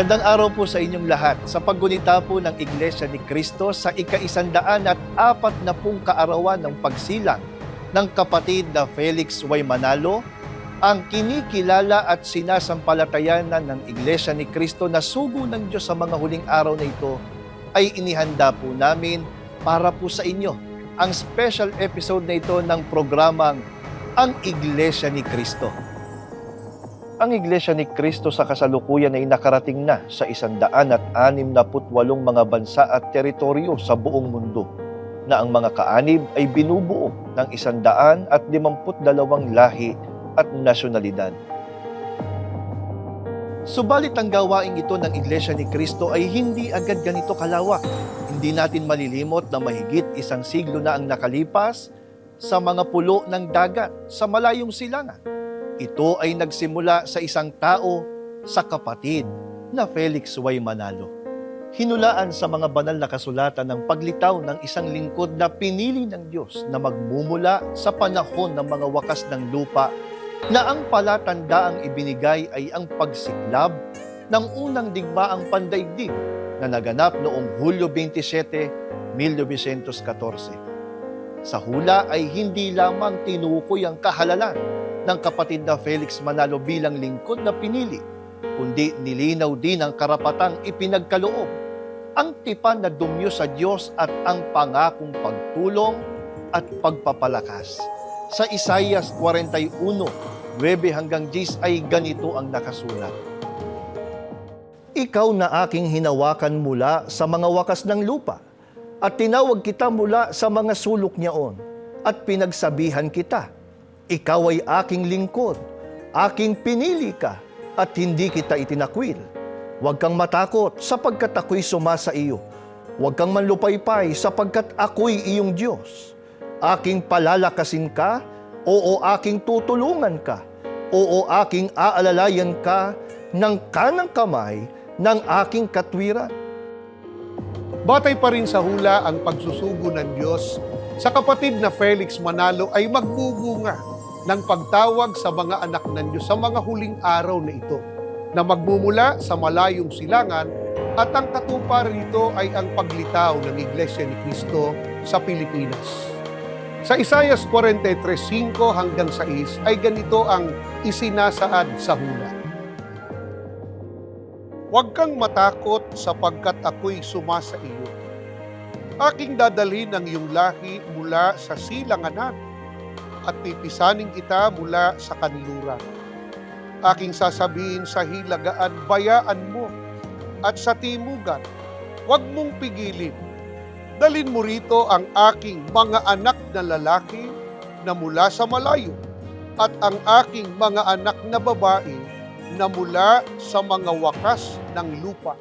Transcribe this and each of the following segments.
Magandang araw po sa inyong lahat sa paggunita po ng Iglesia ni Cristo sa ika-140 kaarawan ng pagsilang ng kapatid na Felix Y. Manalo, ang kinikilala at sinasampalatayanan ng Iglesia ni Cristo na sugo ng Diyos sa mga huling araw na ito ay inihanda po namin para po sa inyo ang special episode na ito ng programang Ang Iglesia ni Cristo. Ang Iglesia ni Cristo sa kasalukuyan ay nakarating na sa 168 mga bansa at teritoryo sa buong mundo, na ang mga kaanib ay binubuo ng 152 lahi at nasyonalidad. Subalit ang gawaing ito ng Iglesia ni Cristo ay hindi agad ganito kalawak. Hindi natin malilimot na mahigit 1 siglo na ang nakalipas sa mga pulo ng dagat sa malayong silangan. Ito ay nagsimula sa isang tao, sa kapatid na Felix Y. Manalo. Hinulaan sa mga banal na kasulatan ng paglitaw ng isang lingkod na pinili ng Diyos na magmumula sa panahon ng mga wakas ng lupa, na ang palatandaang ibinigay ay ang pagsiklab ng unang digmaang pandaigdig na naganap noong Hulyo 27, 1914. Sa hula ay hindi lamang tinukoy ang kahalalan ng kapatid na Felix Manalo bilang lingkod na pinili, kundi nilinaw din ang karapatang ipinagkaloob, ang tipan na dumyo sa Diyos at ang pangakong pagtulong at pagpapalakas. Sa Isaiah 41, 9-10 ay ganito ang nakasulat: Ikaw na aking hinawakan mula sa mga wakas ng lupa, at tinawag kita mula sa mga sulok niyaon, at pinagsabihan kita, ikaw ay aking lingkod, aking pinili ka, at hindi kita itinakwil. Huwag kang matakot, sapagkat ako'y sumasa iyo. Huwag kang manlupaypay, sapagkat ako'y iyong Diyos. Aking palalakasin ka, oo aking tutulungan ka, oo aking aalalayan ka ng kanang kamay ng aking katwiran. Batay pa rin sa hula ang pagsusugo ng Diyos sa kapatid na Felix Manalo ay magbubunga ng pagtawag sa mga anak ng Diyos sa mga huling araw na ito, na magmumula sa malayong silangan, at ang katuparan nito ay ang paglitaw ng Iglesia ni Cristo sa Pilipinas. Sa Isaiah 43:5-6 ay ganito ang isinasaad sa hula: Huwag kang matakot sapagkat ako'y sumasa iyo. Aking dadalhin ang iyong lahi mula sa silanganan at pipisanin kita mula sa kanluran. Aking sasabihin sa hilagaan, bayaan mo, at sa timugan, huwag mong pigilin. Dalhin mo rito ang aking mga anak na lalaki na mula sa malayo, at ang aking mga anak na babae na mula sa mga wakas ng lupa.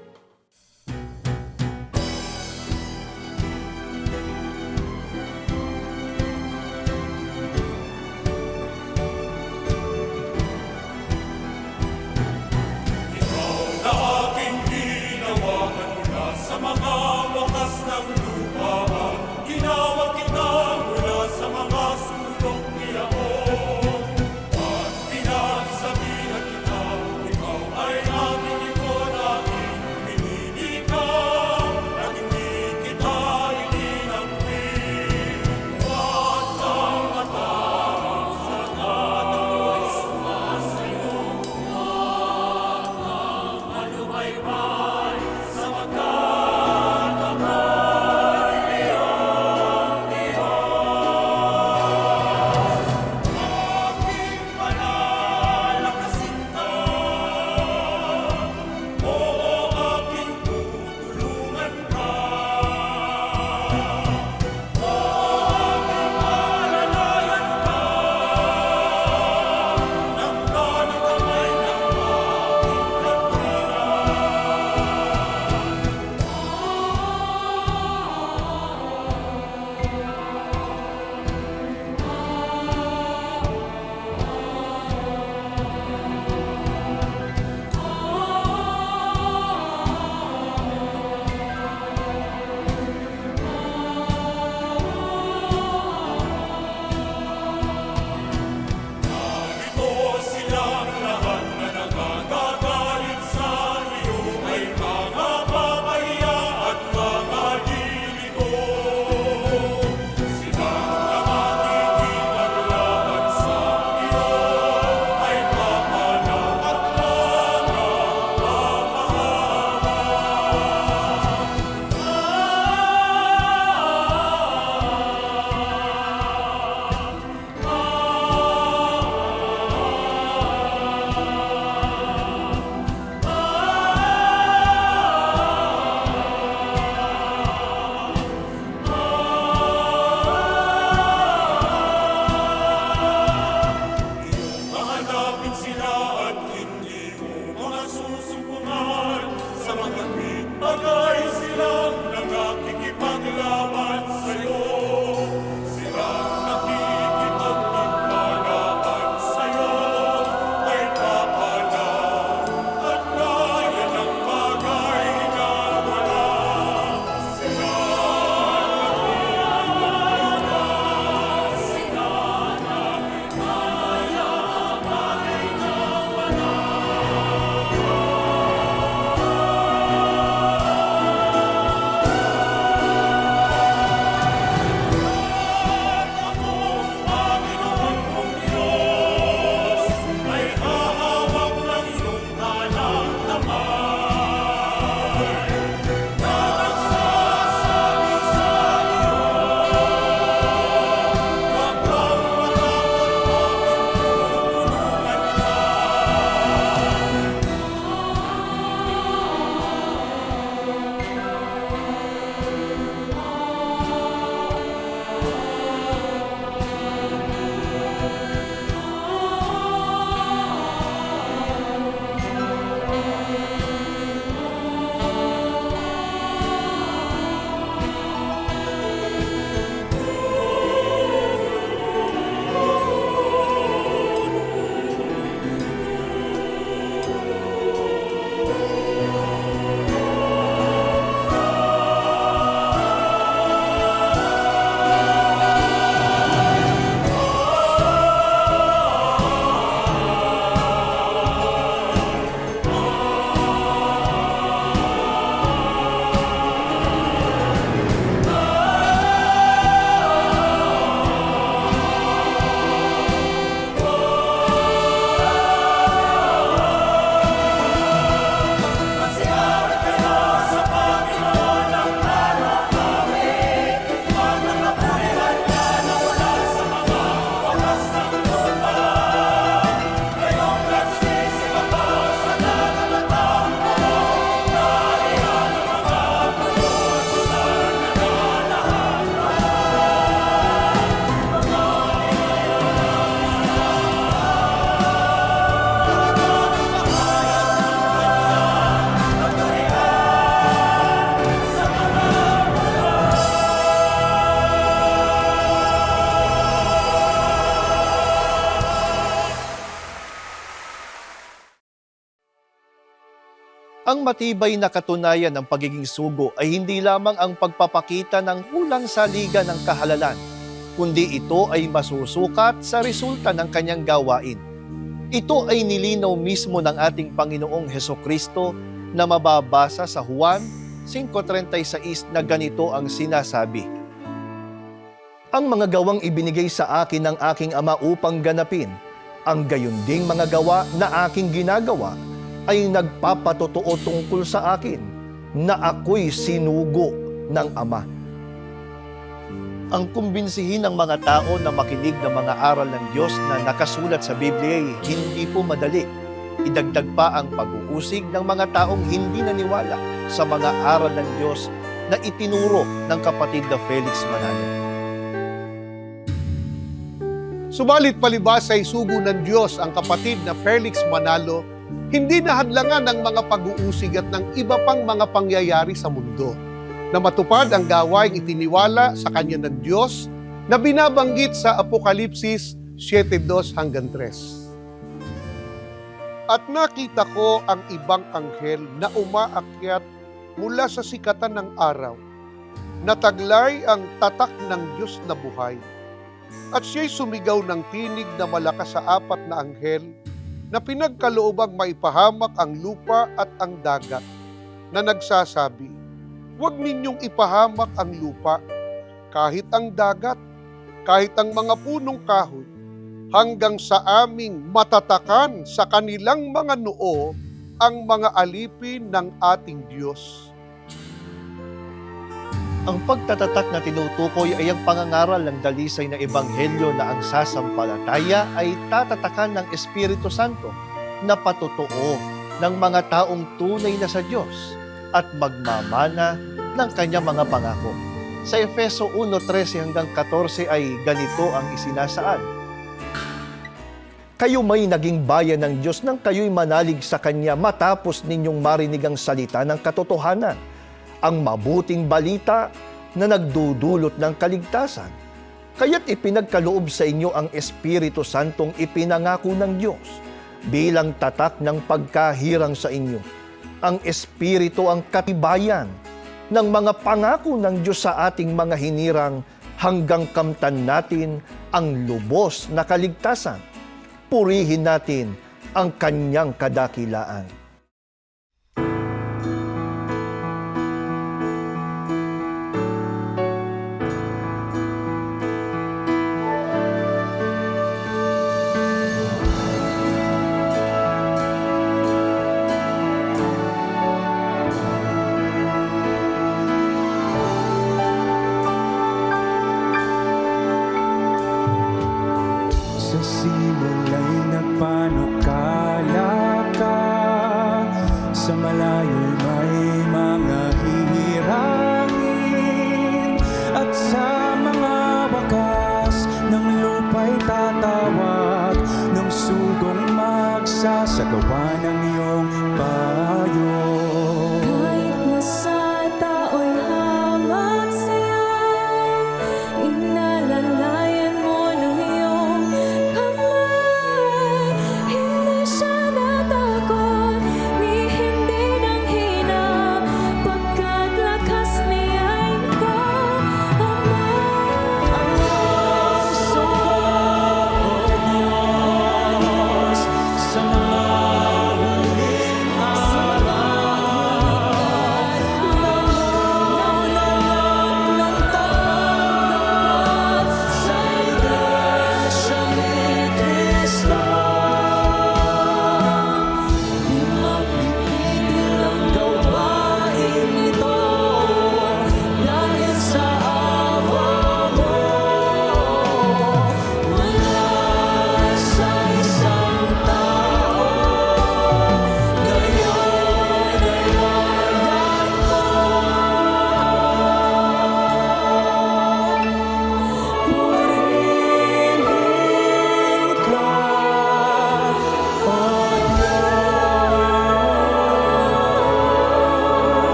Ang matibay na katunayan ng pagiging sugo ay hindi lamang ang pagpapakita ng hulang saliga ng kahalalan, kundi ito ay masusukat sa resulta ng kanyang gawain. Ito ay nilinaw mismo ng ating Panginoong Hesukristo na mababasa sa Juan 5:36 na ganito ang sinasabi. Ang mga gawang ibinigay sa akin ng aking Ama upang ganapin, ang gayon ding mga gawa na aking ginagawa ay nagpapatotoo tungkol sa akin na ako'y sinugo ng Ama. Ang kumbinsihin ng mga tao na makinig ng mga aral ng Diyos na nakasulat sa Biblia ay hindi po madali. Idagdag pa ang pag-uusig ng mga taong hindi naniwala sa mga aral ng Diyos na itinuro ng kapatid na Felix Manalo. Subalit palibhas ay sugo ng Diyos ang kapatid na Felix Manalo, hindi nahadlangan ng mga pag-uusig at ng iba pang mga pangyayari sa mundo na matupad ang gawaing itiniwala sa kanya ng Diyos na binabanggit sa Apokalipsis 7:2 hanggang 3. At nakita ko ang ibang anghel na umaakyat mula sa sikatan ng araw, na taglay ang tatak ng Diyos na buhay. At siya'y sumigaw ng tinig na malakas sa apat na anghel na pinagkaloobang maipahamak ang lupa at ang dagat, na nagsasabi, "Huwag ninyong ipahamak ang lupa, kahit ang dagat, kahit ang mga punong kahoy, hanggang sa aming matatakan sa kanilang mga noo ang mga alipin ng ating Diyos." Ang pagtatatak na tinutukoy ay ang pangangaral ng dalisay na ebanghelyo na ang sasampalataya ay tatatakan ng Espiritu Santo na patotoo ng mga taong tunay na sa Diyos at magmamana ng kanyang mga pangako. Sa Efeso 1:13 hanggang 14 ay ganito ang isinasaad. Kayo may naging bayan ng Diyos nang kayo'y manalig sa Kanya matapos ninyong marinig ang salita ng katotohanan, ang mabuting balita na nagdudulot ng kaligtasan. Kaya't ipinagkaloob sa inyo ang Espiritu Santong ipinangako ng Diyos bilang tatak ng pagkahirang sa inyo. Ang Espiritu ang katibayan ng mga pangako ng Diyos sa ating mga hinirang hanggang kamtan natin ang lubos na kaligtasan. Purihin natin ang kanyang kadakilaan. Sa simula'y nagpanukala ka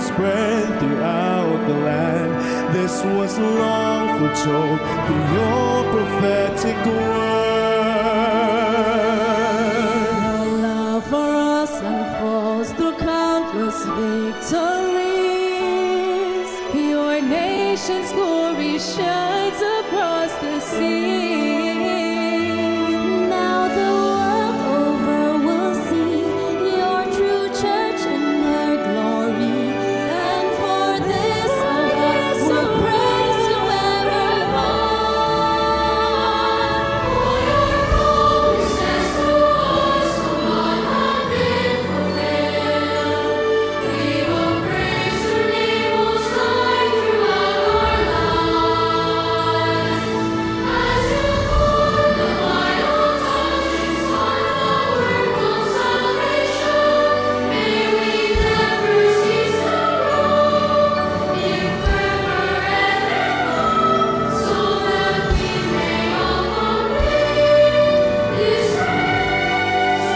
spread throughout the land. This was long foretold through your prophetic word. Your love for us unfolds through countless victories. Your nation's glory shines across the sea. Now the world over will see your true church in her glory. And for this, oh God, we'll praise you evermore. For your promises to us, oh God, have been fulfilled. We will praise your name most high throughout our lives. As you pour the final touches on the work of salvation, may we never cease to grow in fervor and in love, so that we may all complete this race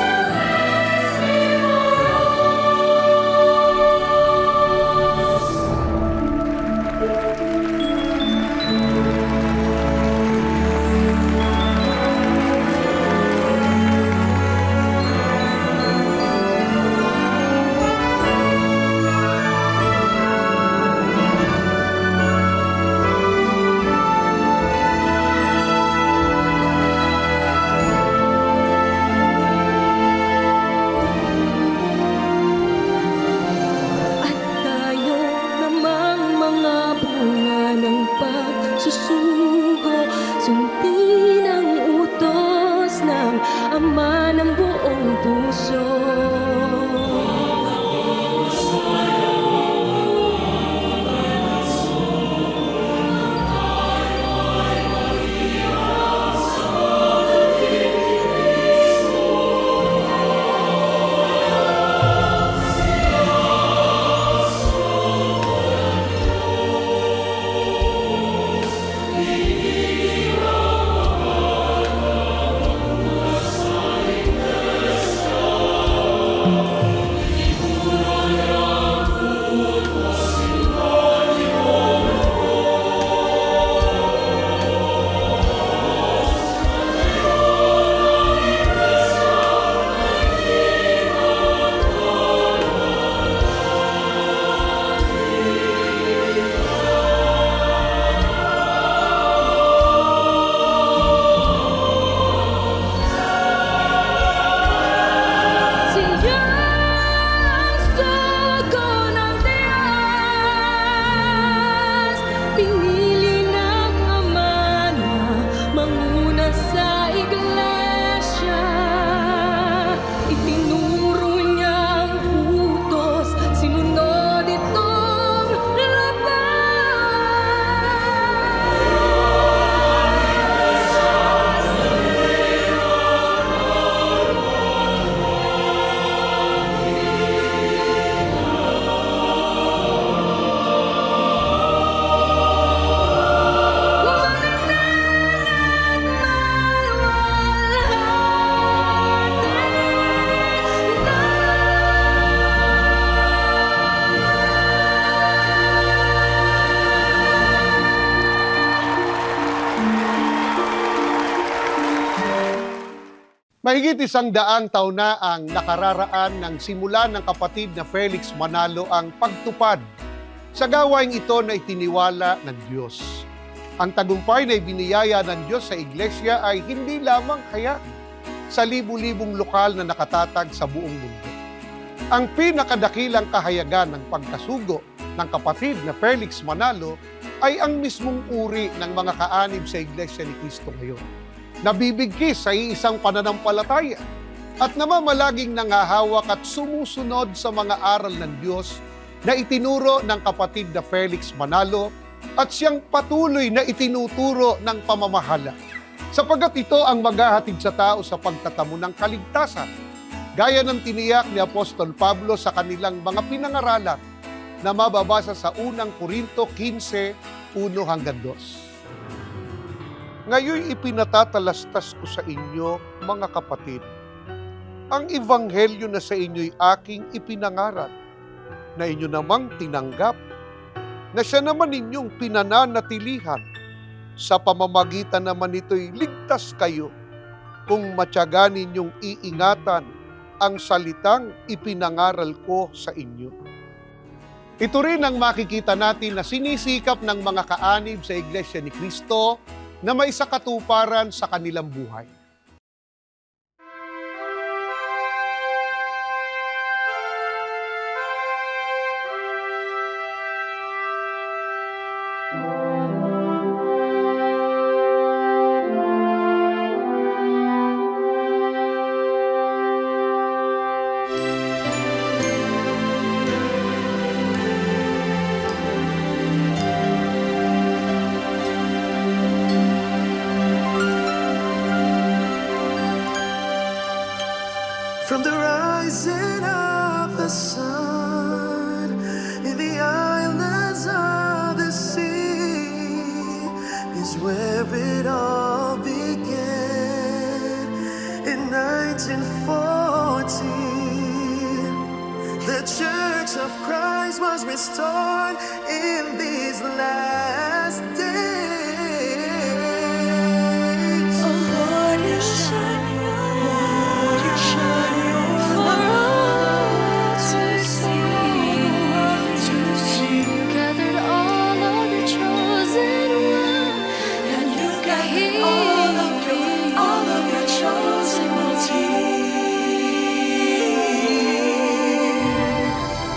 At tayo namang mga bunga ng pagsusugo, sundin ang utos ng Ama ng buong puso. Siyang sugo ng Diyos, pinili ng Ama na manguna sa iglesia. Itinuro niya ang utos, sinunod itong Mahigit 100 taon na ang nakararaan ng simula ng kapatid na Felix Manalo ang pagtupad sa gawain ito na itiniwala ng Diyos. Ang tagumpay na ibiniyaya ng Diyos sa iglesia ay hindi lamang kaya sa libu-libong lokal na nakatatag sa buong mundo. Ang pinakadakilang kahayagan ng pagkasugo ng kapatid na Felix Manalo ay ang mismong uri ng mga kaanib sa iglesia ni Cristo ngayon. Nabibigkis sa iisang pananampalataya at namamalaging nangahawak at sumusunod sa mga aral ng Diyos na itinuro ng kapatid na Felix Manalo at siyang patuloy na itinuturo ng pamamahala. Sapagat ito ang maghahatid sa tao sa pagtatamo ng kaligtasan, gaya ng tiniyak ni Apostol Pablo sa kanilang mga pinangaralan na mababasa sa unang Korinto 15, 1-2. Ngayon ipinatatalastas ko sa inyo, mga kapatid, ang ebanghelyo na sa inyo'y aking ipinangaral. na inyo namang tinanggap, na siya naman inyong pinananatilihan. Sa pamamagitan naman nito'y ligtas kayo kung matyaga ninyong iingatan ang salitang ipinangaral ko sa inyo. Ito rin ang makikita natin na sinisikap ng mga kaanib sa Iglesia ni Cristo na may sakatuparan sa kanilang buhay. From the rising of the sun in the islands of the sea is where it all began in 1914. The Church of Christ was restored in these last days. Oh Lord, you shine your light, you shine your for all to see. You gathered all of the chosen one, and you gathered all of your chosen ones.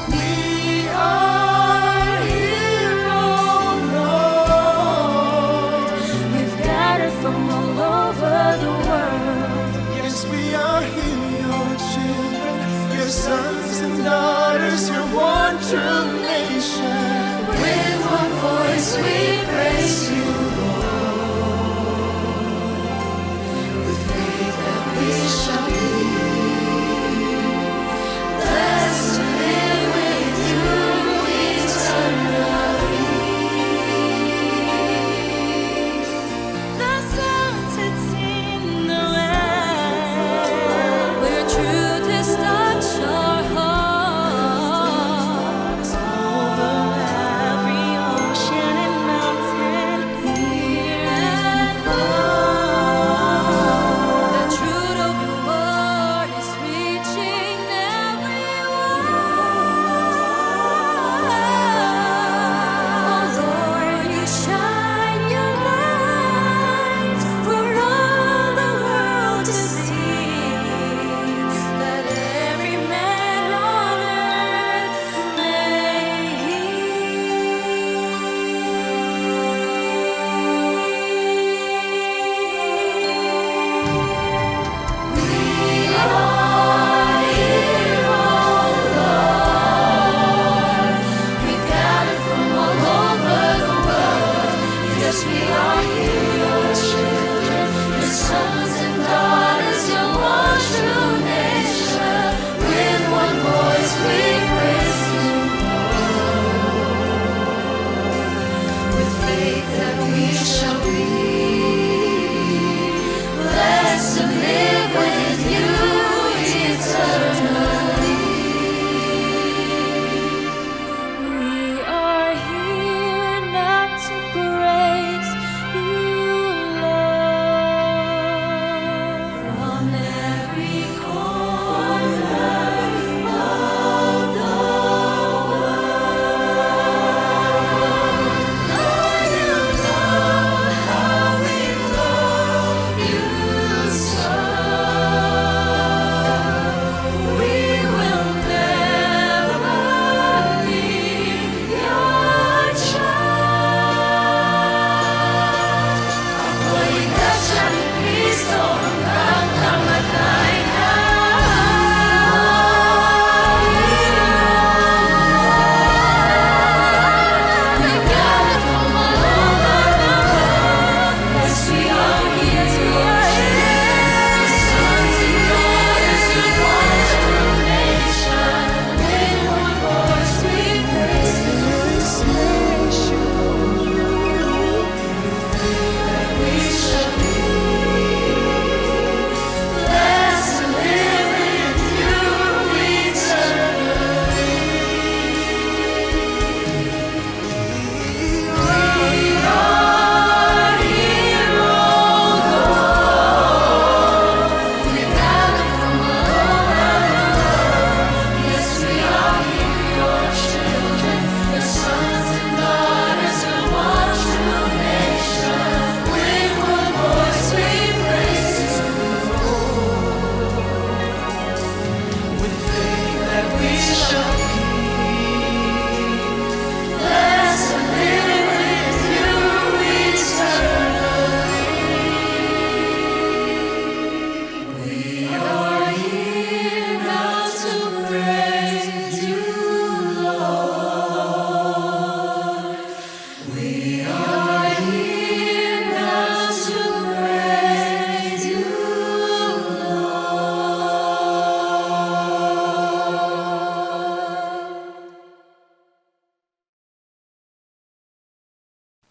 We are here, oh Lord. We've gathered from all over the world. Yes, we are here, your children, your sons and daughters, your one true nation. With one voice we praise you, Lord. With faith that we shall be blessed to live with you eternally. The sun sets in the west, where truth has touched our hearts. Over every ocean and mountain,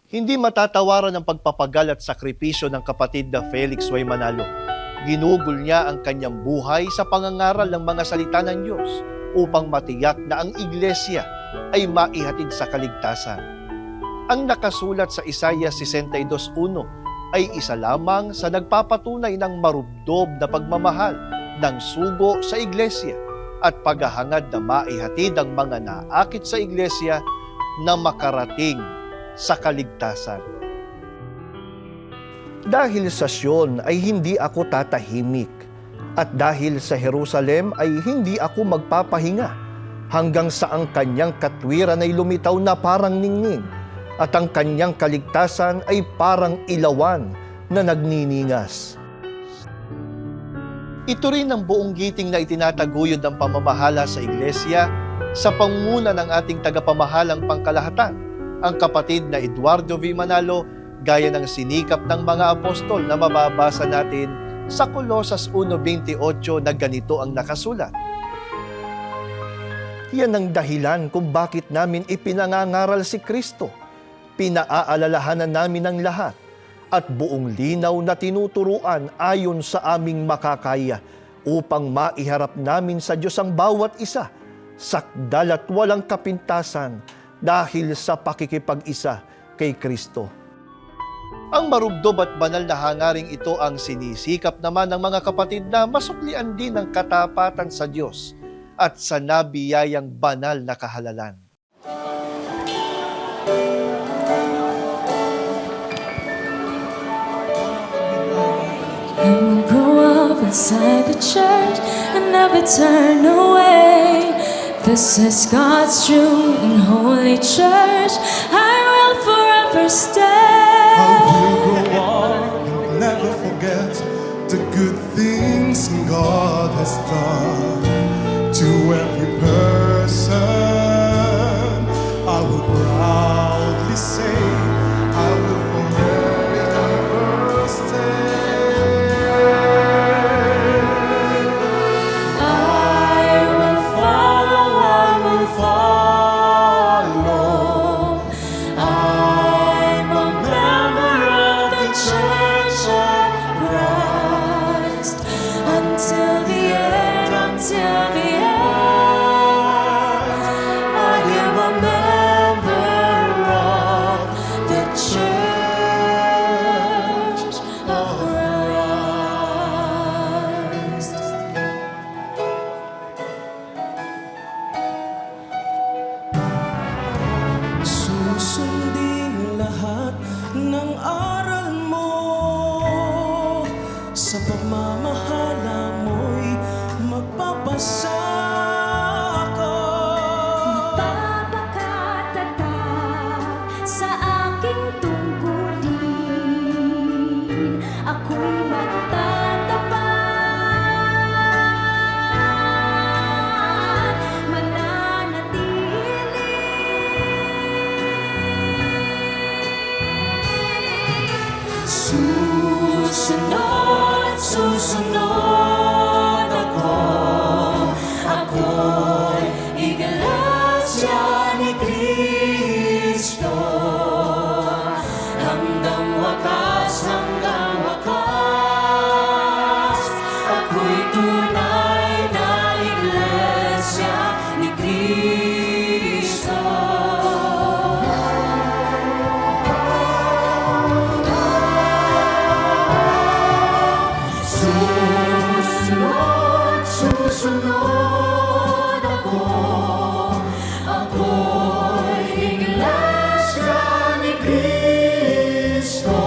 Hindi matatawaran ang pagpapagal at sakripisyo ng kapatid na Felix Y. Manalo. Ginugol niya ang kanyang buhay sa pangangaral ng mga salita ng Diyos upang matiyak na ang iglesia ay maihatid sa kaligtasan. Ang nakasulat sa Isaiah 62:1 ay isa lamang sa nagpapatunay ng marubdob na pagmamahal ng sugo sa iglesia at paghahangad na maihatid ang mga naakit sa iglesia na makarating sa kaligtasan. Dahil sa Sion ay hindi ako tatahimik, at dahil sa Jerusalem ay hindi ako magpapahinga, hanggang sa ang kanyang katwiran ay lumitaw na parang ningning, at ang kanyang kaligtasan ay parang ilawan na nagniningas. Ito rin ang buong giting na itinataguyod ng pamamahala sa iglesia sa pangunguna ng ating tagapamahalang pangkalahatan, ang kapatid na Eduardo V. Manalo, gaya ng sinikap ng mga apostol na mababasa natin sa Colosas 1:28 na ganito ang nakasulat. Yan ang dahilan kung bakit namin ipinangangaral si Kristo. Pinaaalalahanan namin ang lahat at buong linaw na tinuturuan ayon sa aming makakaya upang maiharap namin sa Diyos ang bawat isa, sakdal at walang kapintasan dahil sa pakikipag-isa kay Kristo. Ang marubdob at banal na hangaring ito ang sinisikap naman ng mga kapatid na masuklian din ng katapatan sa Diyos at sa nabiyayang banal na kahalalan. And we'll grow up inside the church and never turn away. This is God's true and holy church. I will forever stay. I will grow up and never forget the good things God has done to every person. I will proudly say, I will forever stay. I will follow. I'm a member of the Church of Christ until the end, until the end. I am a member of the Church of Christ. Susundin lahat ng aral mo, sa pagmamahala mo'y magpapasa ka. Magpapakatatag sa aking tungkulin. Ako'y magtatapat, mananatili. Susunod ako. Ako'y iglesia ni Cristo. Hanggang wakas, hanggang wakas. Ako'y tunay na iglesia ni Cristo. Susunod ako. Ako'y iglesia ni Cristo.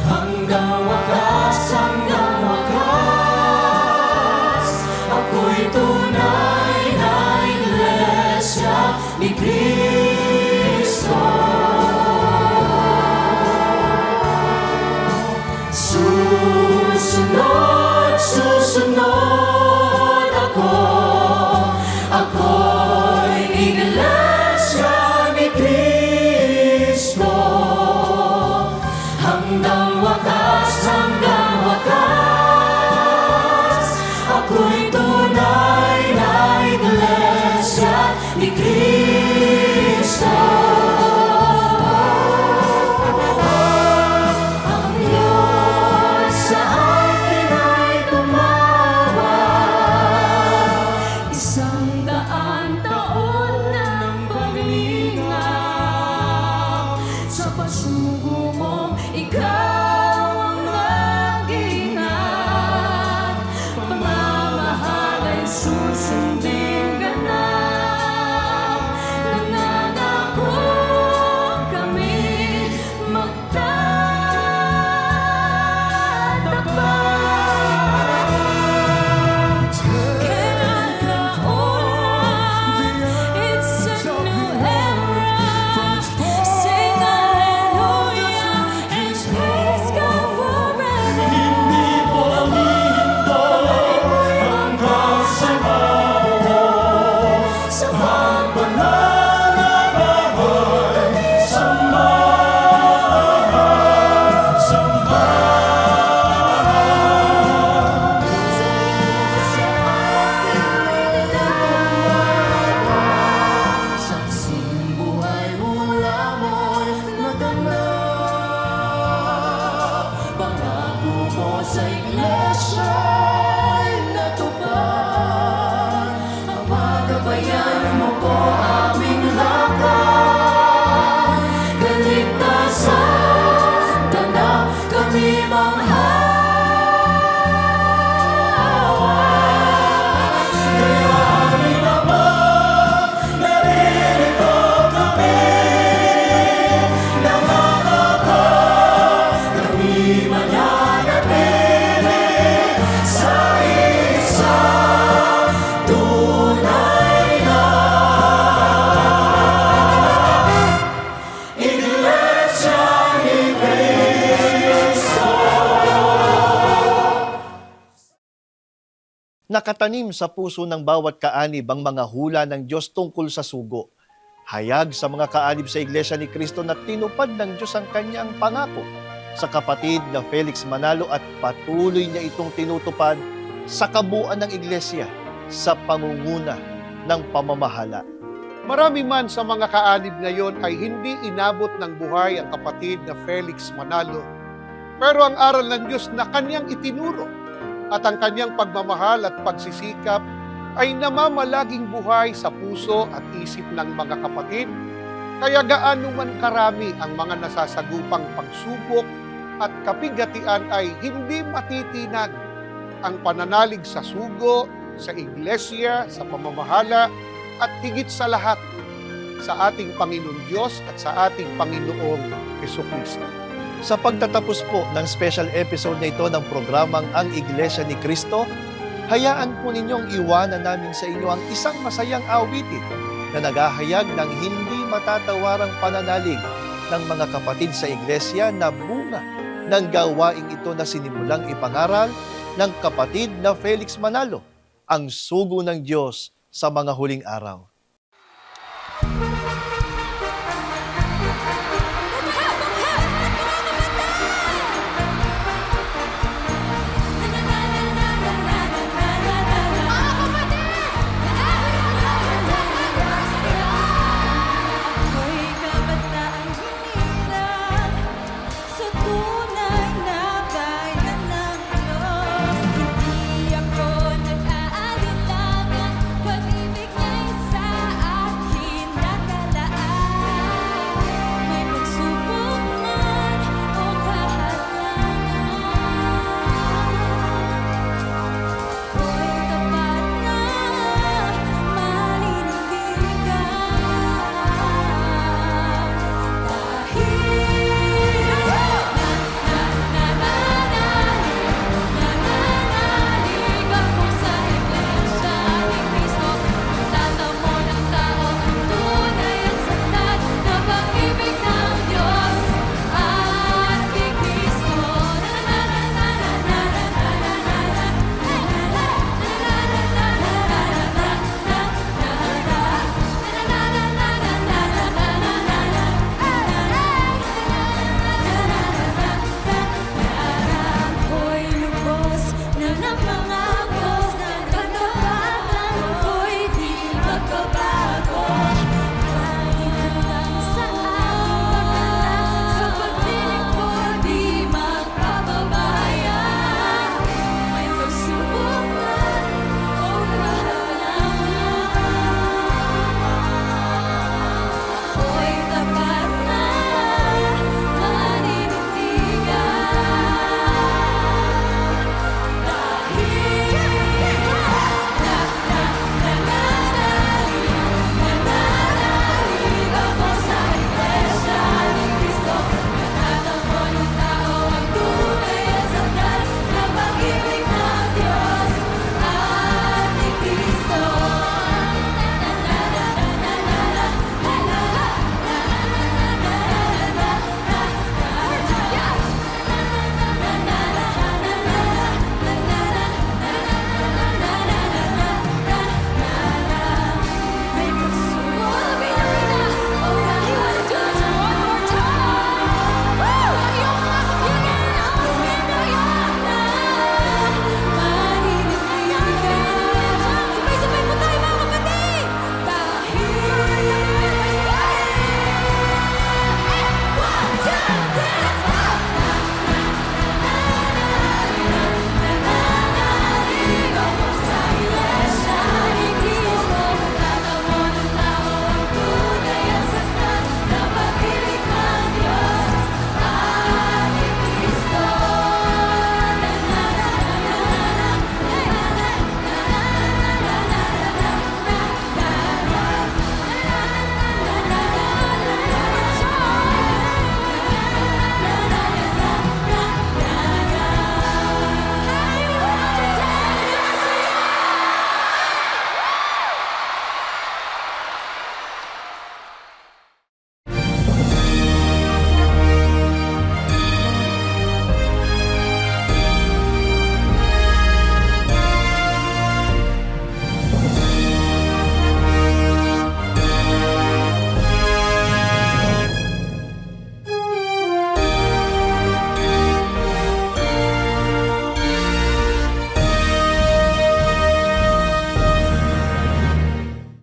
Hanggang wakas, hanggang wakas. Ako'y tunay na iglesia ni Cristo. Susunod ako. Ako'y iglesia ni Cristo. Hanggang wakas, hanggang wakas. Ako'y tunay na iglesia ni Cristo. Saksing buhay mula mo'y naganap. Pangako mo sa iglesia'y natupad. Ang magabayan mo po aming lakad. Kaligtasan ka na kami manghahawa. Kaya aming Ama, naririto kami. Nangangako kami mananatili sa isang tunay na Iglesia ni Cristo. Nakatanim sa puso ng bawat kaanib ang mga hula ng Diyos tungkol sa sugo. Hayag sa mga kaanib sa Iglesia ni Cristo na tinupad ng Diyos ang kanyang pangako sa kapatid na Felix Manalo at patuloy niya itong tinutupad sa kabuuan ng Iglesia sa pangunguna ng pamamahala. Marami man sa mga kaanib ngayon ay hindi inabot ng buhay ang kapatid na Felix Manalo. Pero ang aral ng Diyos na kanyang itinuro at ang kanyang pagmamahal at pagsisikap ay namamalaging buhay sa puso at isip ng mga kapatid. Kaya gaano man karami ang mga nasasagupang pagsubok at kabigatian ay hindi matitinag ang pananalig sa sugo, sa iglesia, sa pamamahala, at higit sa lahat sa ating Panginoon Diyos at sa ating Panginoong Jesucristo. Sa pagtatapos po ng special episode na ito ng programang Ang Iglesia ni Cristo, hayaan po ninyong iwanan namin sa inyo ang isang masayang awitin na naghahayag ng hindi matatawarang pananalig ng mga kapatid sa iglesia na bunga ng gawaing ito na sinimulang ipangaral ng kapatid na Felix Manalo, ang sugo ng Diyos sa mga huling araw.